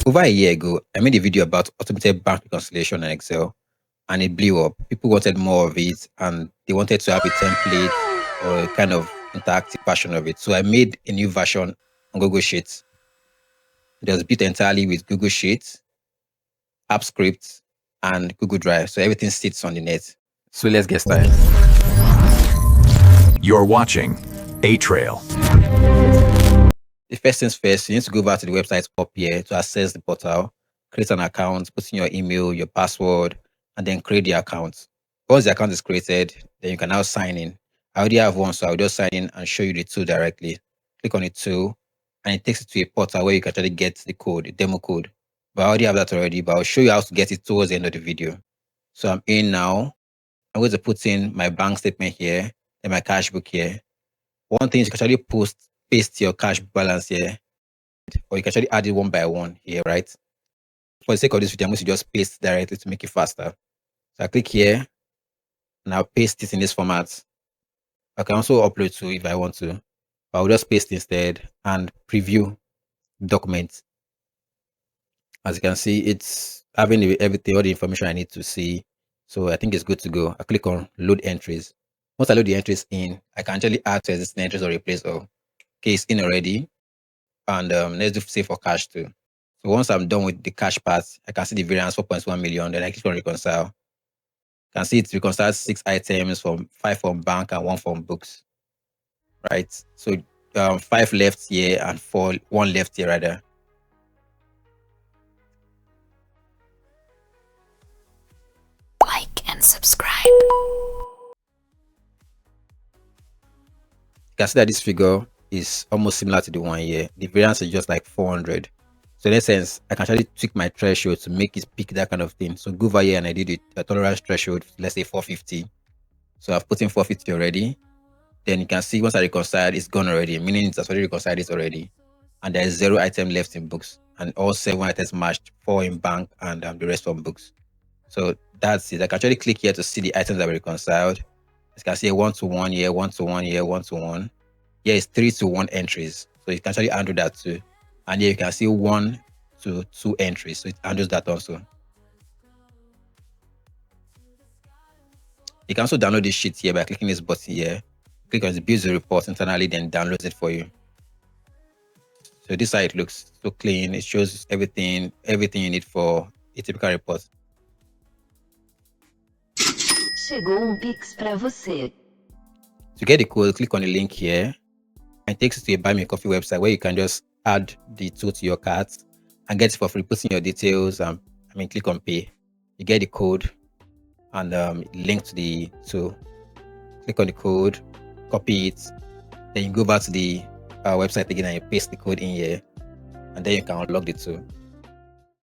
Over a year ago, I made a video about automated bank reconciliation in Excel, and it blew up. People wanted more of it, and they wanted to have a template or a kind of interactive version of it. So I made a new version on Google Sheets. It was built entirely with Google Sheets, AppScript, and Google Drive. So everything sits on the net. So let's get started. You're watching A-Trail. The first things first, you need to go back to the website up here to access the portal, create an account, put in your email, your password, and then create the account. Once the account is created, then you can now sign in. I already have one, so I'll just sign in and show you the tool directly. Click on the tool, and it takes you to a portal where you can actually get the code, the demo code. But I already have that already, but I'll show you how to get it towards the end of the video. So I'm in now. I'm going to put in my bank statement here and my cash book here. One thing is you can actually paste your cash balance here, or you can actually add it one by one here, right? For the sake of this video, I'm going to just paste directly to make it faster. So I click here, and I'll paste it in this format. I can also upload to if I want to, but I'll just paste instead and preview document. As you can see, it's having everything, all the information I need to see. So I think it's good to go. I click on load entries. Once I load the entries in, I can actually add to existing entries or replace all. Okay, it's in already. And let's do save for cash too. So once I'm done with the cash part, I can see the variance 4.1 million. Then I click on reconcile. You can see it reconciles 6 items, from 5 from bank and 1 from books. Right? So 5 left here and 1 left here rather. Like and subscribe. You can see that this figure is almost similar to the one here. The variance is just like 400. So in that sense, I can actually tweak my threshold to make it pick that kind of thing. So go over here and I did a tolerance threshold, let's say 450. So I've put in 450 already. Then you can see once I reconciled, it's gone already, meaning it's already reconciled it already. And there's 0 item left in books. And all 7 items matched, 4 in bank and the rest from books. So that's it. I can actually click here to see the items that were reconciled. As you can see 1 to 1 here, 1 to 1 here, 1 to 1. Here is 3 to 1 entries. So you can actually handle that too. And here you can see 1 to 2 entries. So it handles that also. You can also download this sheet here by clicking this button here. Click on the build the report internally, then downloads it for you. So this side looks so clean. It shows everything you need for a typical report. Chegou Pix pra você. To get the code, click on the link here. It takes you to a Buy Me a Coffee website where you can just add the tool to your cart and get it for free. Put in your details. Click on pay. You get the code and link to the tool. Click on the code, copy it. Then you go back to the website again and you paste the code in here, and then you can unlock the tool.